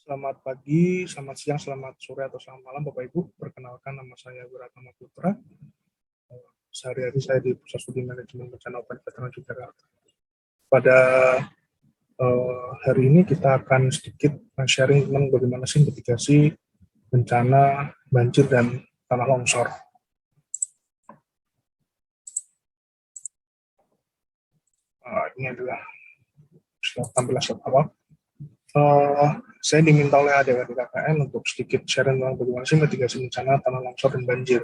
Selamat pagi, selamat siang, selamat sore, atau selamat malam Bapak Ibu. Perkenalkan, nama saya Wiratama Putra. Sehari-hari saya di Pusat Studi Manajemen Bencana UPN Veteran Yogyakarta. Pada hari ini kita akan sedikit sharing tentang bagaimana sih mitigasi bencana banjir dan tanah longsor. Ini adalah tampilan slide awal. Saya diminta oleh adik-adik KKN untuk sedikit sharing tentang bagaimana sih mitigasi bencana tanah longsor dan banjir.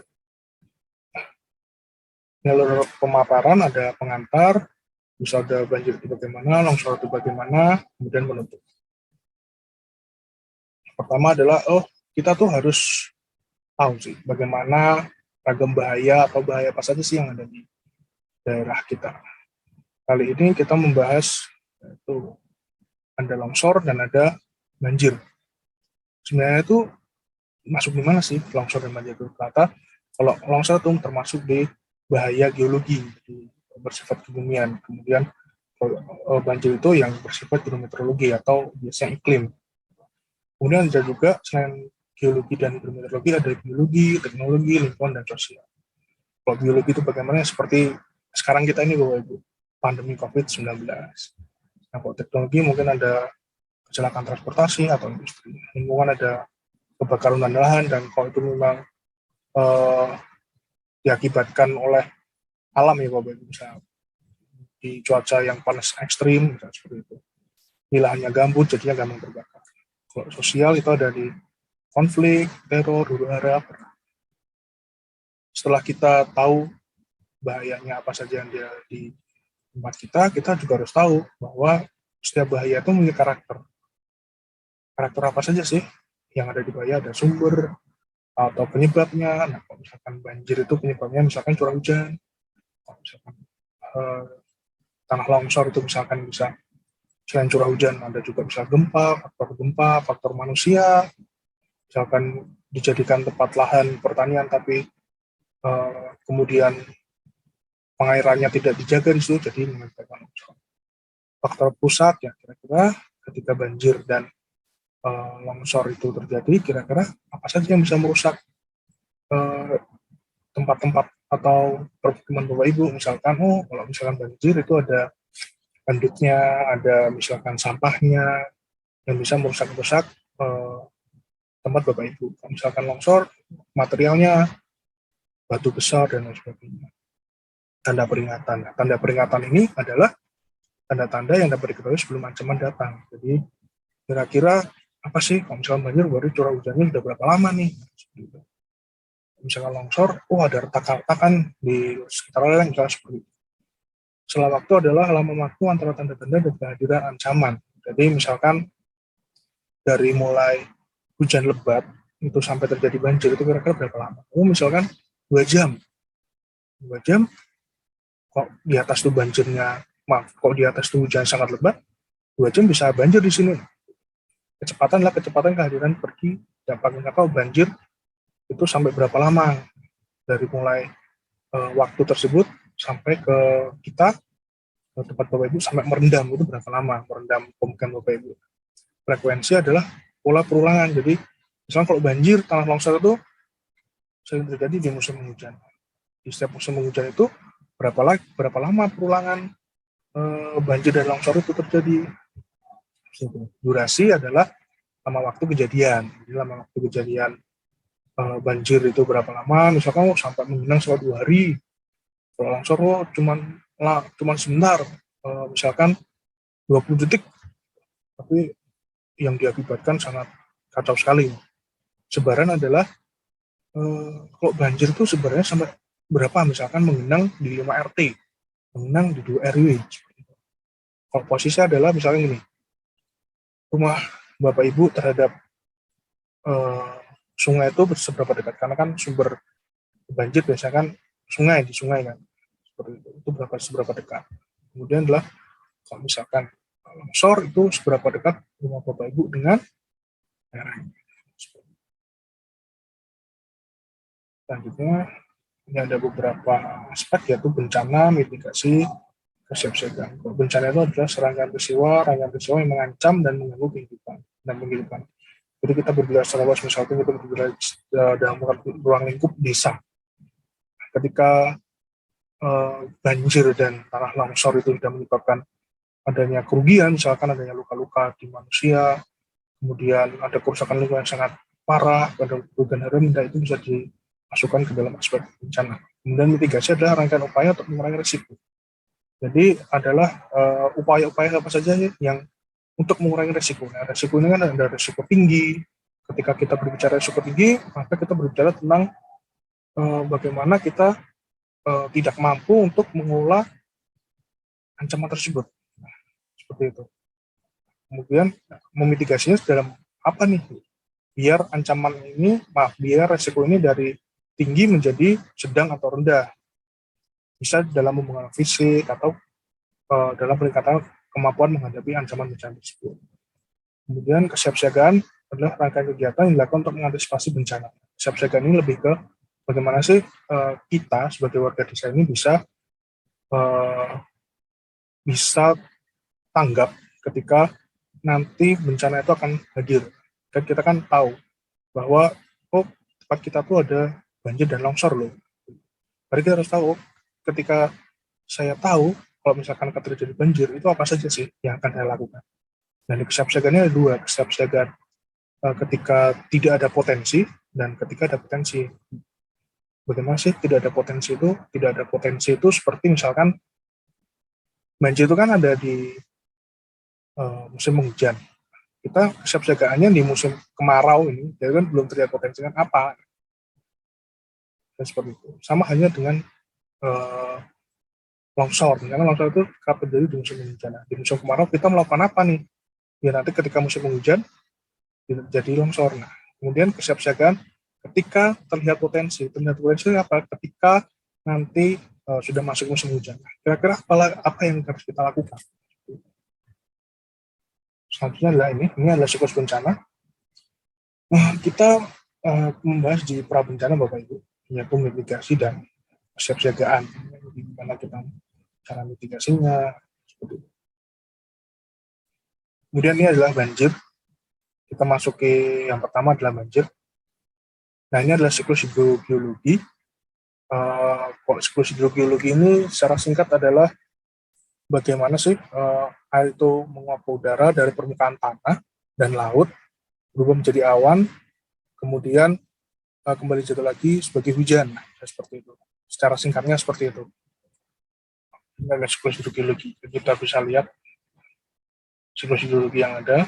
Jalur pemaparan ada pengantar, bisa ada banjir itu bagaimana, longsor itu bagaimana, kemudian penutup. Pertama adalah, kita tuh harus tahu sih bagaimana ragam bahaya atau bahaya apa saja sih yang ada di daerah kita. Kali ini kita membahas yaitu ada longsor dan ada banjir. Sebenarnya itu masuk di mana sih longsor dan banjir itu? Ternyata kalau longsor itu termasuk di bahaya geologi, bersifat kebumian. Kemudian banjir itu yang bersifat hidrometeorologi atau biasanya iklim. Kemudian ada juga selain geologi dan hidrometeorologi ada biologi, teknologi, lingkungan, dan sosial. Kalau biologi itu bagaimana? Seperti sekarang kita ini Bapak Ibu, pandemi COVID-19. Nah, kalau teknologi mungkin ada kecelakaan transportasi atau industri. Lingkungan ada kebakaran hutan lahan, dan kalau itu memang diakibatkan oleh alam ya Bapak Ibu, misalnya di cuaca yang panas ekstrim, misalnya seperti itu. Ini lahannya gambut, jadinya gampang terbakar. Kalau sosial itu ada di konflik, teror, huru hara. Setelah kita tahu bahayanya apa saja yang dia di tempat kita juga harus tahu bahwa setiap bahaya itu memiliki karakter. Karakter apa saja sih yang ada di bahaya? Ada sumber atau penyebabnya. Nah, kalau misalkan banjir itu penyebabnya misalkan curah hujan. Kalau misalkan tanah longsor itu misalkan bisa selain curah hujan ada juga bisa gempa, faktor manusia. Misalkan dijadikan tempat lahan pertanian tapi kemudian pengairannya tidak dijaga di situ, jadi mengakibatkan longsor. Faktor pusat ya kira-kira ketika banjir dan longsor itu terjadi, kira-kira apa saja yang bisa merusak tempat-tempat atau permukiman Bapak Ibu. Misalkan, kalau misalkan banjir itu ada penduduknya, ada misalkan sampahnya yang bisa merusak-rusak tempat Bapak Ibu. Kalau misalkan longsor, materialnya batu besar dan lain sebagainya. Tanda peringatan. Tanda peringatan ini adalah tanda-tanda yang dapat diketahui sebelum ancaman datang. Jadi kira-kira apa sih kalau misalkan banjir, baru curah hujannya sudah berapa lama nih? Misalkan longsor, ada retakan-retakan di sekitar lereng, misalnya seperti itu. Setelah waktu adalah lama waktu antara tanda-tanda dan kehadiran ancaman. Jadi misalkan dari mulai hujan lebat itu sampai terjadi banjir itu kira-kira berapa lama? Misalkan 2 jam. 2 jam, kok di atas tuh banjirnya, kok di atas tuh hujan sangat lebat, 2 jam bisa banjir di sini. Kecepatan adalah kecepatan kehadiran pergi, dampaknya kalau banjir itu sampai berapa lama dari mulai waktu tersebut sampai ke kita, ke tempat Bapak Ibu, sampai merendam itu berapa lama, merendam pemukiman Bapak Ibu. Frekuensi adalah pola perulangan. Jadi misalnya kalau banjir, tanah longsor itu sering terjadi di musim hujan. Di setiap musim hujan itu berapa lama perulangan banjir dan longsor itu terjadi. Durasi adalah lama waktu kejadian. Jadi lama waktu kejadian banjir itu berapa lama? Misalkan sampai menggenang selama 2 hari. Kalau longsor cuman sebentar, misalkan 20 detik, tapi yang diakibatkan sangat kacau sekali. Sebaran adalah kalau banjir itu sebenarnya sampai berapa? Misalkan menggenang di 5 RT, menggenang di 2 RW. Kalau posisi adalah misalnya ini, rumah Bapak Ibu terhadap sungai itu seberapa dekat? Karena kan sumber banjir biasanya kan di sungai kan, seperti itu seberapa dekat. Kemudian adalah kalau misalkan longsor itu seberapa dekat rumah Bapak Ibu dengan daerahnya. Selanjutnya ini ada beberapa aspek, yaitu bencana, mitigasi, kesiapsiagaan. Bencana itu adalah rangkaian peristiwa yang mengancam dan mengganggu kehidupan. Jadi kita berbicara secara luas, misalkan kita berbicara dalam ruang lingkup desa. Ketika banjir dan tanah longsor itu sudah menyebabkan adanya kerugian, misalkan adanya luka-luka di manusia, kemudian ada kerusakan lingkungan yang sangat parah, ada kerugian rendah, itu bisa dimasukkan ke dalam aspek bencana. Kemudian mitigasi adalah rangkaian upaya untuk mengurangi risiko. Jadi adalah upaya-upaya apa saja yang untuk mengurangi risiko. Nah, risiko ini kan ada risiko tinggi. Ketika kita berbicara risiko tinggi, maka kita berbicara tentang bagaimana kita tidak mampu untuk mengolah ancaman tersebut. Nah, seperti itu. Kemudian memitigasinya dalam apa nih? Biar ancaman ini, biar risiko ini dari tinggi menjadi sedang atau rendah. Bisa dalam hubungan fisik atau dalam peningkatan kemampuan menghadapi ancaman bencana tersebut. Kemudian kesiapsiagaan adalah rangkaian kegiatan yang dilakukan untuk mengantisipasi bencana. Kesiapsiagaan ini lebih ke bagaimana sih kita sebagai warga desa ini bisa tanggap ketika nanti bencana itu akan hadir. Dan kita kan tahu bahwa tempat kita tuh ada banjir dan longsor loh. Jadi kita harus tahu ketika saya tahu kalau misalkan akan terjadi banjir itu apa saja sih yang akan saya lakukan. Dan kesiapsiagaannya ada dua, kesiapsiagaan ketika tidak ada potensi dan ketika ada potensi. Bagaimana sih tidak ada potensi itu? Tidak ada potensi itu seperti misalkan banjir itu kan ada di musim hujan. Kita kesiapsiagaannya di musim kemarau ini, jadi kan belum terlihat potensi kan apa. Dan seperti itu. Sama halnya dengan longsor. Karena longsor itu kerap terjadi di musim hujan. Di musim kemarau kita melakukan apa nih? Ya nanti ketika musim hujan jadi longsor. Nah, kemudian kesiapsiagaan ketika terlihat potensi apa? Ketika nanti sudah masuk musim hujan. Kira-kira apa yang harus kita lakukan? Selanjutnya adalah ini adalah siklus bencana. Nah, kita membahas di pra bencana Bapak Ibu, yaitu mitigasi dan kesiapsiagaan. Bagaimana kita cara mitigasinya. Seperti itu. Kemudian ini adalah banjir. Kita masuki yang pertama adalah banjir. Nah, ini adalah siklus hidrogeologi. Siklus hidrogeologi ini secara singkat adalah bagaimana sih air itu menguap ke udara dari permukaan tanah dan laut, berubah menjadi awan, kemudian kembali jatuh lagi sebagai hujan. Nah, seperti itu. Secara singkatnya seperti itu. Ini adalah siklus hidrogeologi. Kita bisa lihat siklus hidrogeologi yang ada.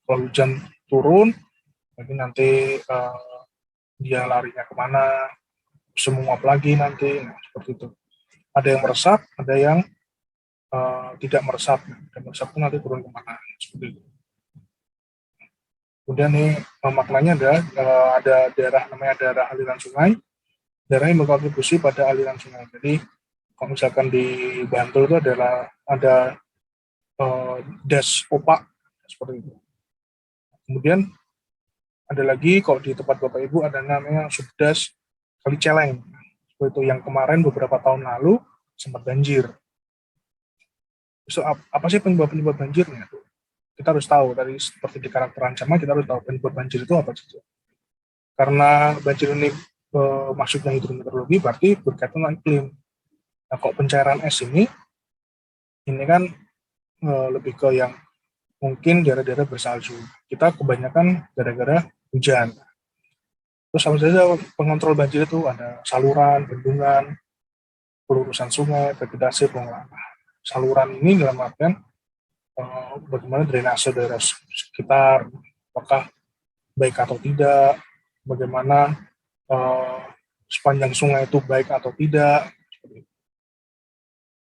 Kalau hujan turun, jadi nanti dia larinya kemana, bisa menguap lagi nanti, nah, seperti itu. Ada yang meresap, ada yang tidak meresap, dan meresap itu nanti turun kemana, seperti itu. Kemudian nih maknanya ada daerah namanya daerah aliran sungai, daerah yang berkontribusi pada aliran sungai. Jadi kalau misalkan di Bantul itu ada das opak seperti itu. Kemudian ada lagi kalau di tempat Bapak Ibu ada namanya subdas Kali Celeng. Seperti itu yang kemarin beberapa tahun lalu sempat banjir. So, apa sih penyebab banjirnya? Kita harus tahu dari seperti di karakter ancaman, kita harus tahu penyebab banjir itu apa saja. Karena banjir ini maksudnya hidrometeorologi berarti berkaitan dengan iklim. Nah, kok pencairan es ini kan lebih ke yang mungkin daerah-daerah bersalju. Kita kebanyakan gara-gara hujan. Terus sama saja pengontrol banjir itu ada saluran, bendungan, pelurusan sungai, vegetasi, pengelolaan. Saluran ini dalam artian bagaimana drainase daerah sekitar, apakah baik atau tidak, bagaimana sepanjang sungai itu baik atau tidak.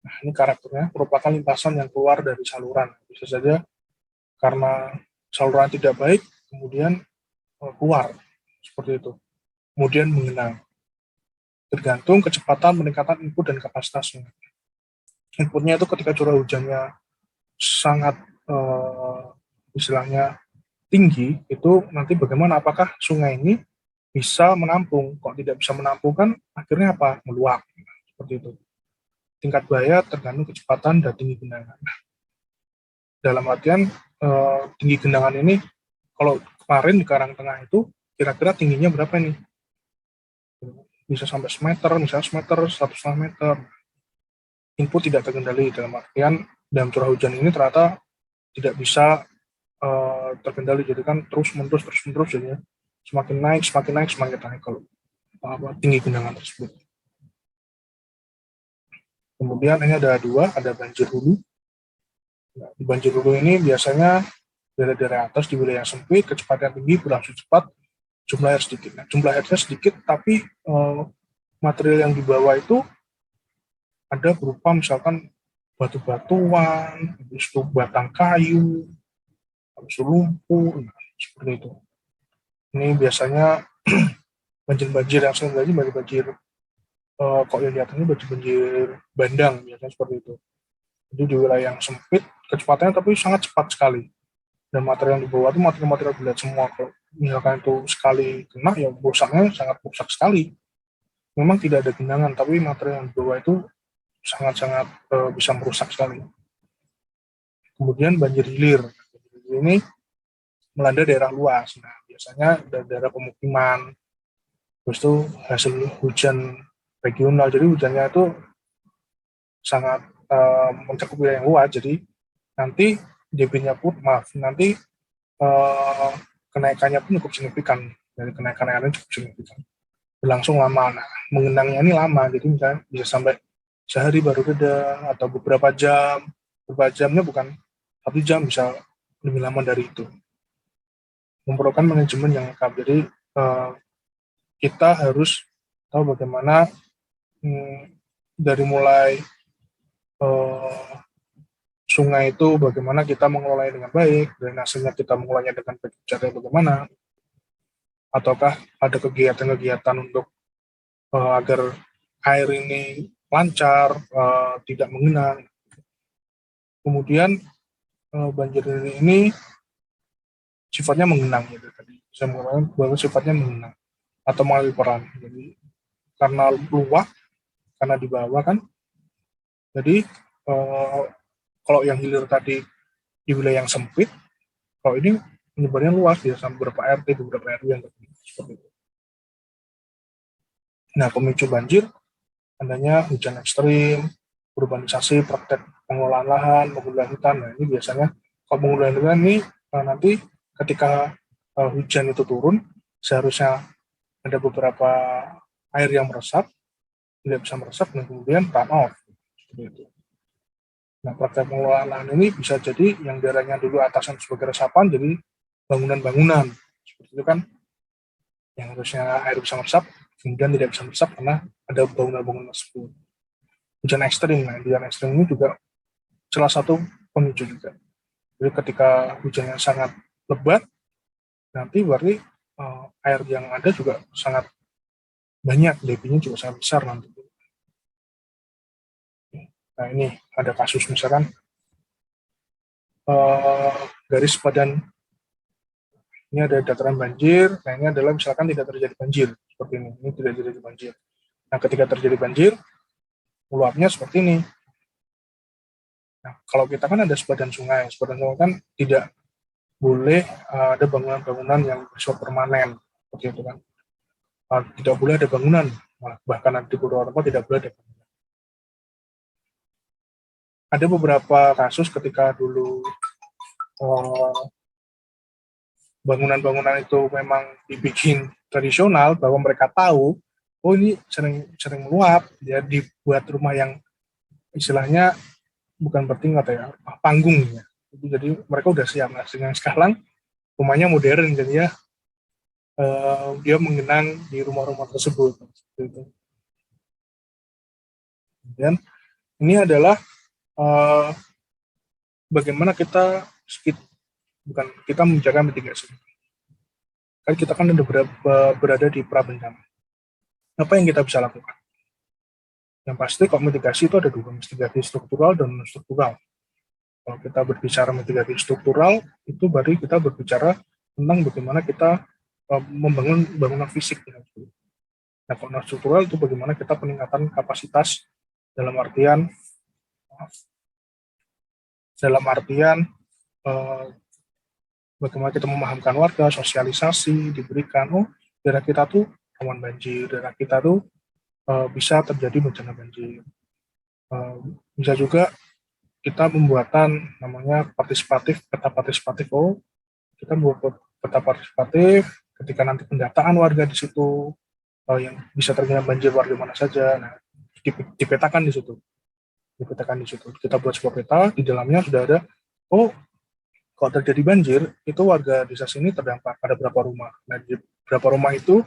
Nah, ini karakternya merupakan lintasan yang keluar dari saluran. Bisa saja karena saluran tidak baik, kemudian keluar, seperti itu. Kemudian mengenang. Tergantung kecepatan peningkatan input dan kapasitasnya. Inputnya itu ketika curah hujannya sangat istilahnya tinggi, itu nanti bagaimana apakah sungai ini bisa menampung. Kok tidak bisa menampung kan akhirnya apa? Meluap. Seperti itu. Tingkat bahaya tergantung kecepatan dan tinggi genangan. Dalam artian tinggi genangan ini kalau kemarin di Karangtengah itu kira-kira tingginya berapa nih? Bisa sampai semeter, misalnya semeter, 1,5 meter. Input tidak terkendali, dalam artian dalam curah hujan ini ternyata tidak bisa terkendali, jadi kan terus menerus jadinya semakin naik semakin naik kalau tinggi genangan tersebut. Kemudian ini ada dua, ada banjir hulu. Nah, di banjir hulu ini biasanya daerah-daerah atas di wilayah yang sempit, kecepatan tinggi, berangsur cepat, jumlah air sedikit. Nah, jumlah airnya sedikit, tapi material yang dibawa itu ada berupa misalkan batu-batuan, habis itu batang kayu, habis itu lumpur, nah, seperti itu. Ini biasanya banjir-banjir yang sering terjadi, banjir-banjir kok yang di atas ini banjir bandang, biasanya seperti itu. Jadi di wilayah yang sempit, kecepatannya tapi sangat cepat sekali. Dan material yang dibawa itu material-material berat semua. Kalau misalkan itu sekali kena, ya rusaknya sangat rusak sekali. Memang tidak ada genangan, tapi material yang dibawa itu sangat-sangat bisa merusak sekali. Kemudian banjir hilir. Ini melanda daerah luas. Nah, biasanya daerah pemukiman. Terus itu hasil hujan regional. Jadi hujannya itu sangat mencakup wilayah yang luas. Jadi nanti debitnya pun, nanti kenaikannya pun cukup signifikan. Dari kenaikan airnya cukup signifikan. Berlangsung lama. Nah, mengenangnya ini lama. Jadi misalnya bisa sampai sehari baru reda, atau beberapa jam. Beberapa jamnya bukan 1 jam, bisa lebih lama dari itu. Memerlukan manajemen yang lengkap. Jadi kita harus tahu bagaimana dari mulai sungai itu bagaimana kita mengelolanya dengan baik, drainasenya kita mengelolanya dengan baik, cara bagaimana, ataukah ada kegiatan-kegiatan untuk agar air ini lancar, tidak mengenang. Kemudian banjir ini sifatnya mengenang, gitu tadi. Saya mengatakan bahwa sifatnya mengenang atau mengalami peran. Jadi karena luas, karena di bawah kan. Jadi kalau yang hilir tadi di wilayah yang sempit, kalau ini penyebarannya luas, ya sampai beberapa RT, beberapa RW yang seperti itu. Nah, pemicu banjir adanya hujan ekstrim, urbanisasi, praktek pengelolaan lahan, penggunaan hutan. Nah, ini biasanya kalau penggunaan hutan ini nanti ketika hujan itu turun, seharusnya ada beberapa air yang meresap, tidak bisa meresap, dan kemudian run off. Seperti itu. Nah, praktek pengelolaan lahan ini bisa jadi yang daerahnya dulu atasan sebagai resapan, jadi bangunan-bangunan. Seperti itu kan, yang harusnya air bisa meresap, kemudian tidak bisa meresap karena ada bangunan-bangunan tersebut. Hujan ekstrim, nah hujan ekstrim ini juga salah satu pemicu juga. Jadi ketika hujannya sangat lebat, nanti berarti air yang ada juga sangat banyak, debitnya juga sangat besar nanti. Nah, ini ada kasus misalkan garis badan ini ada dataran banjir. Nah, ini adalah misalkan tidak terjadi banjir seperti ini tidak terjadi banjir. Nah, ketika terjadi banjir, meluapnya seperti ini. Nah, kalau kita kan ada sepadan sungai kan tidak boleh ada bangunan-bangunan yang bersifat permanen seperti itu kan. Tidak boleh ada bangunan, bahkan di beberapa tidak boleh ada bangunan. Ada beberapa kasus ketika dulu bangunan-bangunan itu memang dibikin tradisional, bahwa mereka tahu, oh ini sering meluap, ya dibuat rumah yang istilahnya bukan bertingkat ya, panggung ya. Jadi mereka udah siap. Nah, dengan sekarang rumahnya modern, jadi ya dia mengenang di rumah-rumah tersebut. Dan ini adalah bagaimana kita menjaga mitigasi. Kan kita kan berada di pra bencana. Apa yang kita bisa lakukan? Yang pasti kalau mitigasi itu ada dua, mitigasi struktural dan non struktural. Kalau kita berbicara mitigasi struktural, itu berarti kita berbicara tentang bagaimana kita membangun bangunan fisik. Nah, kalau non struktural itu bagaimana kita peningkatan kapasitas dalam artian bagaimana kita memahamkan warga, sosialisasi diberikan, oh daerah kita tuh rawan banjir, daerah kita tuh bisa terjadi bencana banjir. Bisa juga kita pembuatan namanya partisipatif, peta partisipatif. Oh, kita membuat peta partisipatif ketika nanti pendataan warga di situ, yang bisa terkena banjir warga mana saja. Nah, dipetakan di situ. Dipetakan di situ. Kita buat sebuah peta, di dalamnya sudah ada, oh, kalau terjadi banjir, itu warga desa sini terdampak pada berapa rumah. Nah, di berapa rumah itu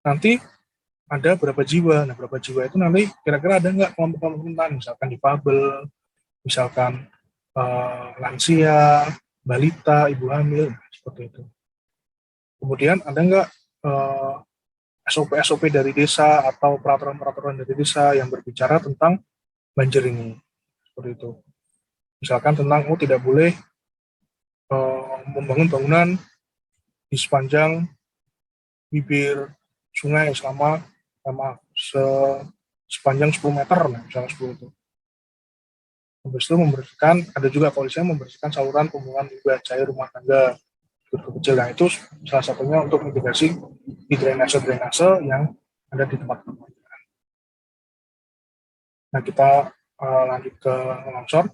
nanti ada berapa jiwa. Nah, berapa jiwa itu nanti kira-kira ada nggak kelompok-kelompok rentan, misalkan difabel, misalkan lansia, balita, ibu hamil, seperti itu. Kemudian ada nggak SOP-SOP dari desa atau peraturan-peraturan dari desa yang berbicara tentang banjir ini, seperti itu. Misalkan tentang tidak boleh membangun bangunan di sepanjang bibir sungai selama sepanjang 10 meter, nah, misalnya 10 itu. Habis itu membersihkan, ada juga polisinya membersihkan saluran pembuangan limbah cair rumah tangga kecil. Nah, itu salah satunya untuk mitigasi di drainase-drainase yang ada di tempat-tempat. Nah, kita lanjut ke longsor.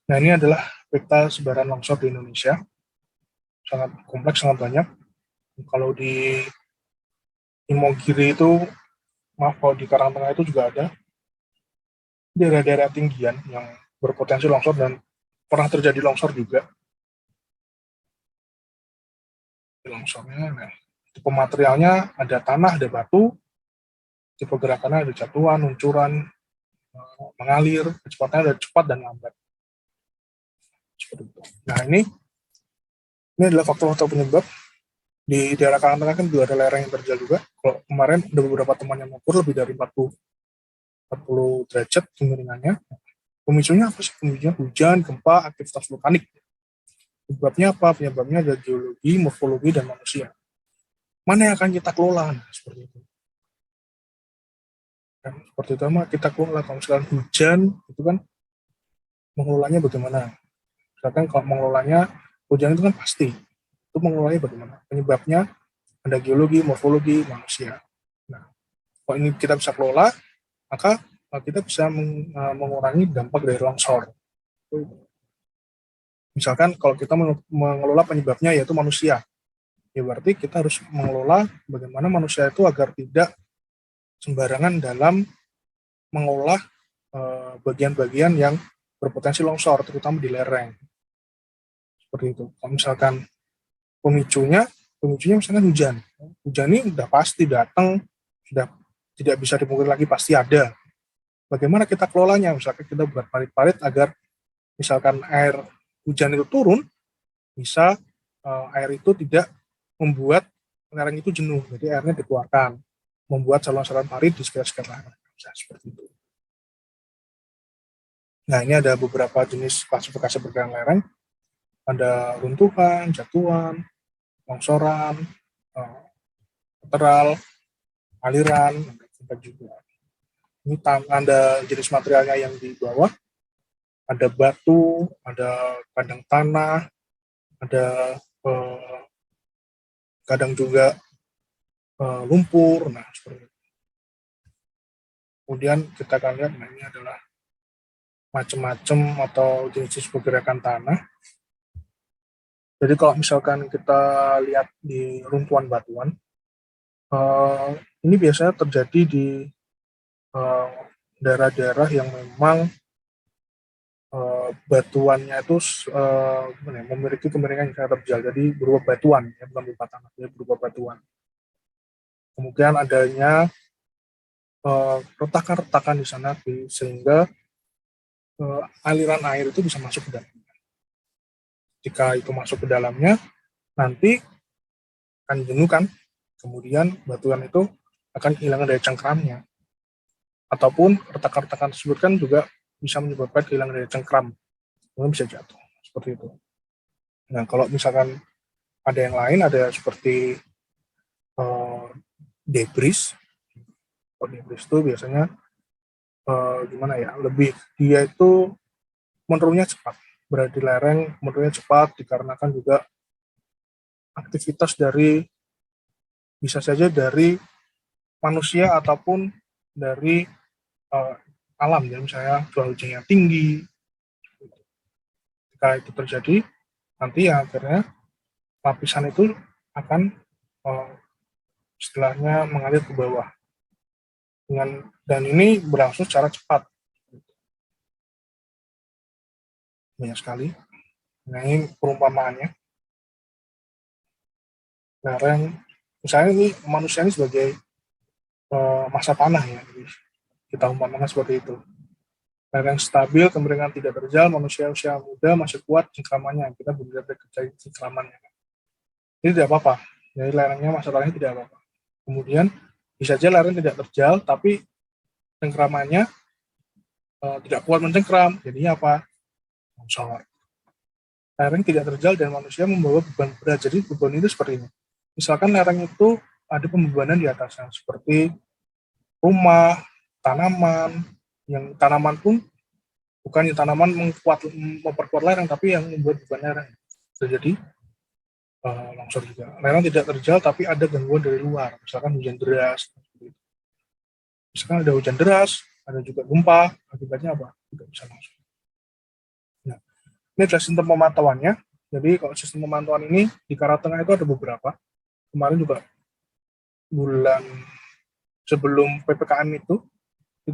Nah, ini adalah peta sebaran longsor di Indonesia. Sangat kompleks, sangat banyak. Kalau di Imogiri itu, maaf, kalau di Karangtengah itu juga ada daerah-daerah tinggian yang berpotensi longsor dan pernah terjadi longsor juga. Longsornya, nah, tipe materialnya ada tanah, ada batu, tipe gerakannya ada jatuhan, luncuran, mengalir, kecepatannya ada cepat dan lambat. Seperti itu. Nah, ini adalah faktor-faktor penyebab. Di daerah Karangtengah kan juga ada lereng yang terjal juga. Kalau kemarin ada beberapa teman yang mengukur lebih dari 40 derajat kemiringannya. Pemicunya apa sih? Pemicunya hujan, gempa, aktivitas vulkanik. Penyebabnya apa? Penyebabnya ada geologi, morfologi, dan manusia. Mana yang akan kita kelola? Nah, seperti itu. Dan seperti itu mah kita kelola. Kalau misalkan hujan, itu kan mengelolanya bagaimana? Misalkan kalau mengelolanya, hujan itu kan pasti. Itu mengelolanya bagaimana? Penyebabnya ada geologi, morfologi, manusia. Nah, kalau ini kita bisa kelola, maka kita bisa mengurangi dampak dari longsor. Misalkan kalau kita mengelola penyebabnya yaitu manusia, ya berarti kita harus mengelola bagaimana manusia itu agar tidak sembarangan dalam mengolah bagian-bagian yang berpotensi longsor, terutama di lereng. Seperti itu. Kalau misalkan pemicunya misalkan hujan. Hujan ini udah pasti datang, sudah tidak bisa dipungkiri lagi, pasti ada. Bagaimana kita kelolanya? Misalkan kita buat parit-parit agar misalkan air hujan itu turun, bisa air itu tidak membuat lereng itu jenuh, jadi airnya dikeluarkan, membuat saluran-saluran parit di sekitar lereng. Bisa seperti itu. Nah, ini ada beberapa jenis klasifikasi pergerakan lereng. Ada runtuhan, jatuhan, longsoran, lateral, aliran, dan juga. Ini ada jenis materialnya yang di bawah, ada batu, ada kadang tanah, ada kadang juga lumpur. Nah, seperti itu. Kemudian kita akan lihat, nah ini adalah macam-macam atau jenis pergerakan tanah. Jadi kalau misalkan kita lihat di runtuhan batuan, ini biasanya terjadi di daerah-daerah yang memang batuannya itu memiliki kemiringan yang sangat terjal, jadi berupa batuan, ya, bukan berupa tanah, jadi berupa batuan. Kemudian adanya retakan-retakan di sana, sehingga aliran air itu bisa masuk ke dalamnya. Jika itu masuk ke dalamnya, nanti akan jenuh kan, kemudian batuan itu akan kehilangan daya cengkramnya. Ataupun retakan-retakan tersebut kan juga bisa menyebabkan kehilangan daya cengkram, kemudian bisa jatuh, seperti itu. Nah, kalau misalkan ada yang lain, ada seperti debris. Kalau debris itu biasanya gimana ya, dia itu menurunnya cepat, berada di lereng menurunnya cepat dikarenakan juga aktivitas dari, bisa saja dari manusia ataupun dari alam, ya misalnya curah hujan yang tinggi. Jika itu terjadi, nanti ya akhirnya lapisan itu akan istilahnya mengalir ke bawah, dan ini berlangsung secara cepat, banyak sekali. Nah, ini perumpamaannya. Lereng, misalnya ini manusia ini sebagai masa tanah ya, jadi kita umpamakan seperti itu. Lereng stabil, kemiringan tidak terjal, manusia usia muda masih kuat cengkramannya, kita benar-benar kerja cengkramannya. Ini tidak apa-apa, jadi lerengnya, masa tanahnya tidak apa-apa. Kemudian bisa saja lereng tidak terjal, tapi cengkramannya tidak kuat mencengkram, jadinya apa? Longsor. Lereng tidak terjal dan manusia membawa beban berat, jadi beban itu seperti ini. Misalkan lereng itu ada pembebanan di atasnya, seperti rumah, tanaman, yang tanaman pun bukan yang tanaman memperkuat lereng, tapi yang membuat beban lereng. Jadi longsor juga. Lereng tidak terjal, tapi ada gangguan dari luar, misalkan hujan deras. Misalkan ada hujan deras, ada juga gempa, akibatnya apa? Tidak bisa longsor. Nah, ini adalah sistem pemantauannya. Jadi kalau sistem pemantauan ini di Karatengah itu ada beberapa. Kemarin juga bulan sebelum PPKM itu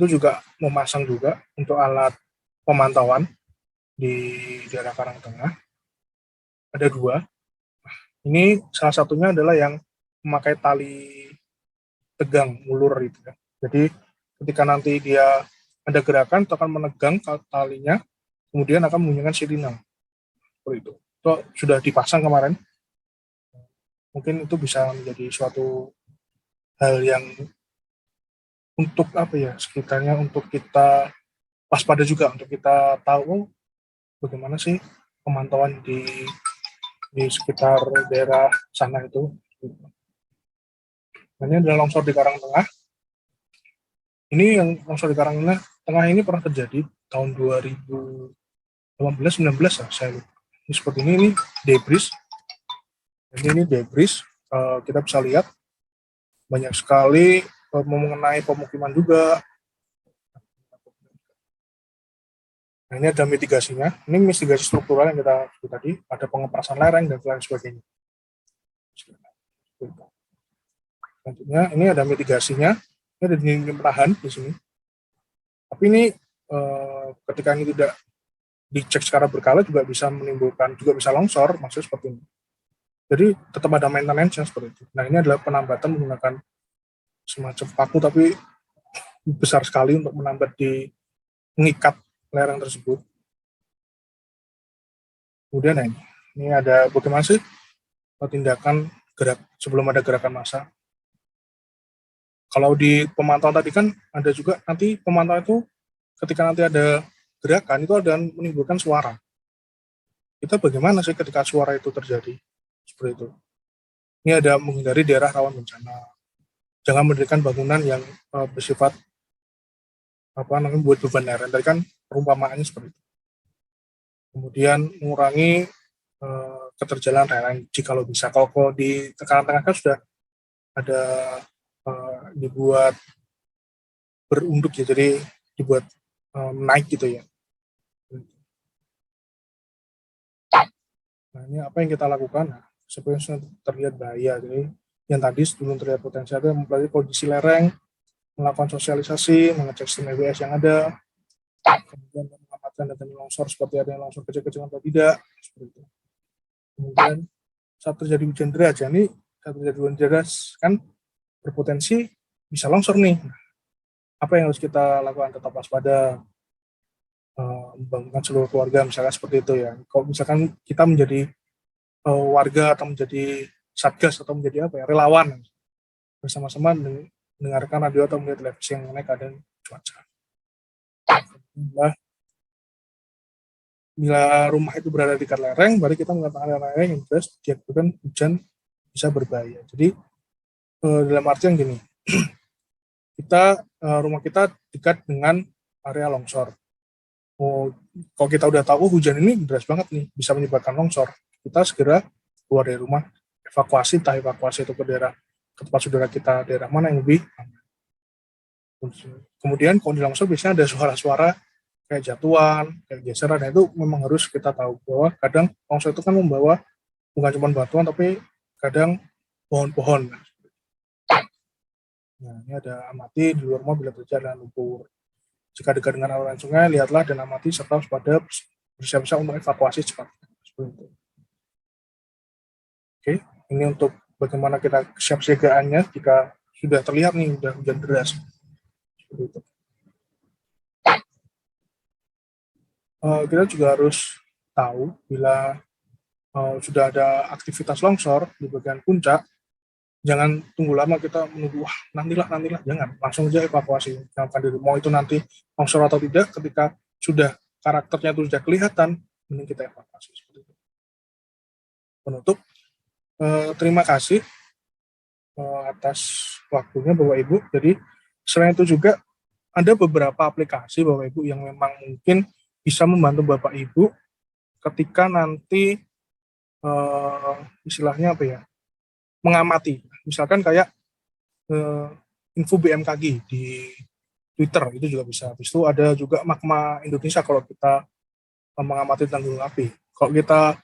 juga memasang juga untuk alat pemantauan di daerah Karangtengah. Ada 2. Ini salah satunya adalah yang memakai tali tegang ulur itu ya. Jadi ketika nanti dia ada gerakan, itu akan menegang talinya, kemudian akan membunyikan sirine. Seperti itu. Itu sudah dipasang kemarin. Mungkin itu bisa menjadi suatu hal yang untuk apa ya, sekitarnya untuk kita waspada juga, untuk kita tahu bagaimana sih pemantauan di sekitar daerah sana itu. Nah, ini adalah longsor di Karangtengah. Ini yang longsor di Karangtengah ini pernah terjadi tahun 2018-19 ya, saya lupa. Ini seperti ini debris. Ini debris. Kita bisa lihat banyak sekali mengenai pemukiman juga. Nah, ini ada mitigasinya. Ini mitigasi struktural yang kita sebut tadi, ada pengeprasan lereng dan lain sebagainya. Selanjutnya, ini ada mitigasinya. Ini ada dinding perahan di sini. Tapi ini ketika ini tidak dicek secara berkala juga bisa menimbulkan, juga bisa longsor, maksudnya seperti ini. Jadi tetap ada maintenance seperti itu. Nah, ini adalah penambatan menggunakan semacam paku tapi besar sekali untuk menambat di mengikat lereng tersebut. Kemudian ini ada bagaimana sih tindakan sebelum ada gerakan massa. Kalau di pemantauan tadi kan ada juga nanti pemantauan itu ketika nanti ada gerakan itu ada menimbulkan suara. Kita bagaimana sih ketika suara itu terjadi? Seperti itu. Ini ada menghindari daerah rawan bencana. Jangan mendirikan bangunan yang bersifat buat beban lereng. Tadi kan perumpamaannya seperti itu. Kemudian mengurangi keterjalan lereng jika bisa. Kalau di tengah-tengah kan sudah ada dibuat berunduk ya, jadi dibuat naik gitu ya. Nah, ini apa yang kita lakukan? Nah, sebenarnya terlihat bahaya. Jadi yang tadi sebelum terlihat potensi ada mempelajari kondisi lereng, melakukan sosialisasi, mengecek sistem EWS yang ada, kemudian mengamankan data longsor seperti ada yang longsor kecil-kecilan atau tidak, seperti itu. Kemudian saat terjadi hujan deras, kan berpotensi bisa longsor nih. Apa yang harus kita lakukan? Tetap waspada, membangunkan seluruh keluarga, misalnya seperti itu ya. Kalau misalkan kita menjadi warga atau menjadi satgas atau menjadi relawan, bersama-sama mendengarkan radio atau melihat televisi yang mengenai keadaan cuaca. Bila rumah itu berada di dekat lereng, baru kita mengatakan lereng yang jelas diakibatkan hujan bisa berbahaya. Jadi dalam artian gini, rumah kita dekat dengan area longsor. Kalau kita udah tahu hujan ini deras banget nih, bisa menyebabkan longsor, kita segera keluar dari rumah, evakuasi, entah evakuasi itu ke tempat saudara kita, daerah mana yang lebih aman. Kemudian kalau di longsor biasanya ada suara-suara kayak jatuhan, kayak geseran, nah itu memang harus kita tahu bahwa kadang longsor itu kan membawa bukan cuma batuan tapi kadang pohon-pohon. Nah, ini ada amati di luar rumah bila terjadi lumpur. Jika dekat dengan aliran sungai, lihatlah dan amati serta waspada bersiap-siap untuk evakuasi cepat. Seperti itu. Oke, ini untuk bagaimana kita kesiapsiagaannya jika sudah terlihat nih udah hujan deras. Seperti itu. Kita juga harus tahu bila sudah ada aktivitas longsor di bagian puncak, jangan tunggu lama kita menunggu, wah nantilah, jangan, langsung aja evakuasi. Jangan diri, mau itu nanti longsor atau tidak, ketika sudah karakternya itu sudah kelihatan, mending kita evakuasi. Seperti itu. Penutup, terima kasih atas waktunya Bapak Ibu. Jadi selain itu juga ada beberapa aplikasi Bapak Ibu yang memang mungkin bisa membantu Bapak Ibu ketika nanti istilahnya apa ya, mengamati. Misalkan kayak info BMKG di Twitter itu juga bisa. Habis itu ada juga Magma Indonesia kalau kita mengamati tentang gunung api. Kalau kita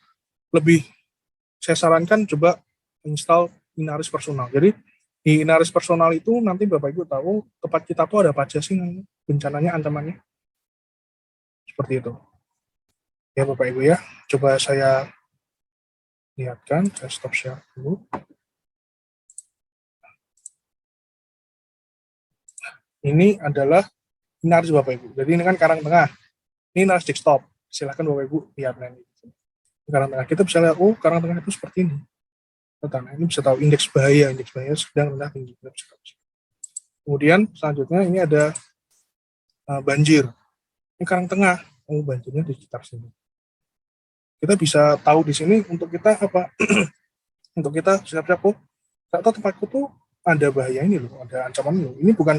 lebih, saya sarankan coba install Inaris Personal. Jadi di Inaris Personal itu nanti Bapak Ibu tahu tempat kita tuh ada apa aja sih bencananya, ancamannya. Seperti itu. Ya Bapak Ibu ya, coba saya lihatkan, saya stop share dulu. Ini adalah Inaris Bapak Ibu. Jadi ini kan Karang Tengah. Ini Inaris desktop. Silahkan Bapak Ibu lihat nanti. Karang Tengah kita bisa lihat, oh Karang Tengah itu seperti ini. Nah, ini bisa tahu indeks bahaya sedang, rendah, tinggi. Kemudian selanjutnya ini ada banjir. Ini Karang Tengah, oh banjirnya di sekitar sini. Kita bisa tahu di sini untuk kita apa? Untuk kita siap-siap, oh ternyata tempatku tuh ada bahaya ini loh, ada ancaman ini loh. Ini bukan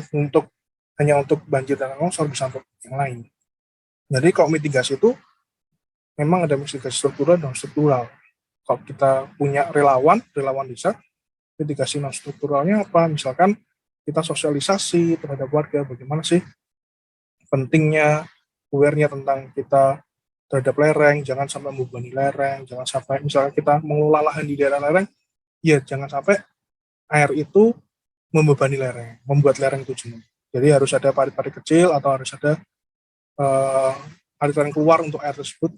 hanya untuk banjir dan longsor, bisa untuk yang lain. Jadi kalau mitigasi itu memang ada mitigasi struktural dan struktural. Kalau kita punya relawan desa, mitigasi non strukturalnya apa? Misalkan kita sosialisasi terhadap warga, bagaimana sih pentingnya aware-nya tentang kita terhadap lereng, jangan sampai membebani lereng, jangan sampai misalnya kita mengelola lahan di daerah lereng, ya jangan sampai air itu membebani lereng, membuat lereng itu jenuh. Jadi harus ada parit-parit kecil atau harus ada aliran keluar untuk air tersebut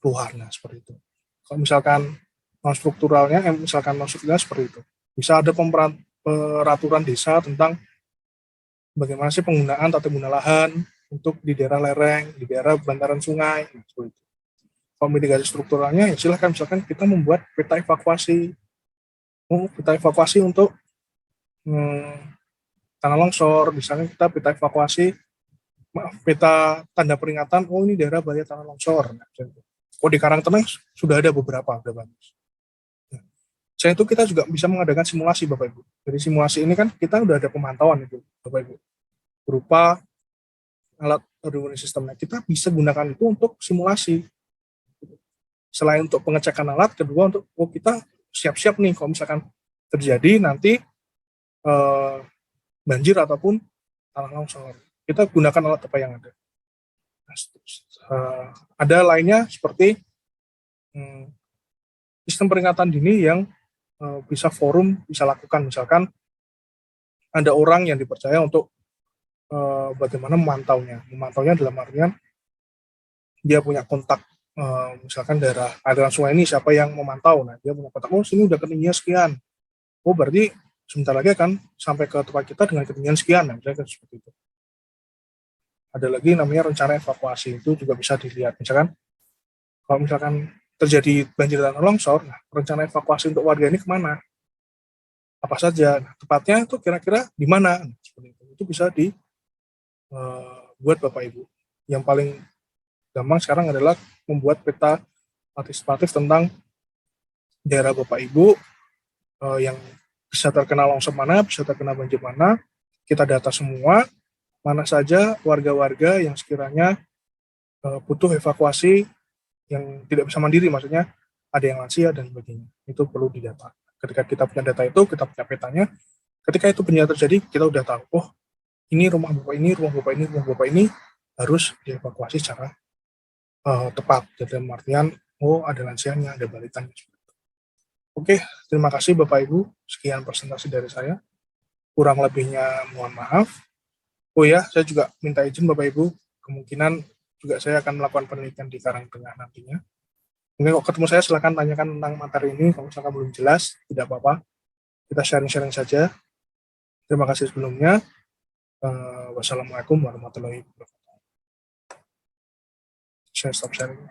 keluar, nah seperti itu. Kalau misalkan non-strukturalnya, seperti itu. Bisa ada peraturan desa tentang bagaimana sih penggunaan tata guna lahan untuk di daerah lereng, di daerah bantaran sungai, seperti itu. Kalau mitigasi strukturalnya, ya silahkan misalkan kita membuat peta evakuasi untuk tanah longsor, misalnya kita peta tanda peringatan, oh ini daerah bahaya tanah longsor. Oh di Karangtengah sudah ada beberapa, udah bagus. Selain itu kita juga bisa mengadakan simulasi Bapak Ibu. Jadi simulasi ini kan kita udah ada pemantauan itu Bapak Ibu. Berupa alat early sistemnya. Kita bisa gunakan itu untuk simulasi. Selain untuk pengecekan alat, kedua untuk kita siap-siap nih kalau misalkan terjadi nanti banjir ataupun tanah longsor. Kita gunakan alat apa yang ada. Ada lainnya seperti sistem peringatan dini yang bisa lakukan. Misalkan ada orang yang dipercaya untuk bagaimana memantaunya. Memantaunya dalam artian dia punya kontak, misalkan daerah aliran sungai ini siapa yang memantau. Nah dia punya kontak, oh sini udah ketinggian sekian. Oh berarti sebentar lagi akan sampai ke tempat kita dengan ketinggian sekian. Nah, misalkan seperti itu. Ada lagi namanya rencana evakuasi, itu juga bisa dilihat. Misalkan kalau misalkan terjadi banjir dan longsor, nah, rencana evakuasi untuk warga ini kemana? Apa saja? Nah, tepatnya itu kira-kira di mana? Nah, seperti itu bisa dibuat Bapak Ibu. Yang paling gampang sekarang adalah membuat peta partisipatif tentang daerah Bapak Ibu yang bisa terkena longsor mana, bisa terkena banjir mana. Kita data semua, mana saja warga-warga yang sekiranya butuh evakuasi yang tidak bisa mandiri, maksudnya ada yang lansia dan sebagainya. Itu perlu didata. ketika kita punya data itu, kita punya petanya, ketika itu benar terjadi, kita udah tahu, oh ini rumah bapak ini, rumah bapak ini, rumah bapak ini harus dievakuasi secara tepat. Dalam artian, oh ada lansianya, ada balitannya. Oke, terima kasih Bapak Ibu. Sekian presentasi dari saya. Kurang lebihnya mohon maaf. Oh ya, saya juga minta izin Bapak Ibu, kemungkinan juga saya akan melakukan penelitian di Karangtengah nantinya. Mungkin kalau ketemu saya silakan tanyakan tentang materi ini, kalau misalkan belum jelas, tidak apa-apa. Kita sharing-sharing saja. Terima kasih sebelumnya. Wassalamualaikum warahmatullahi wabarakatuh. Saya stop sharing.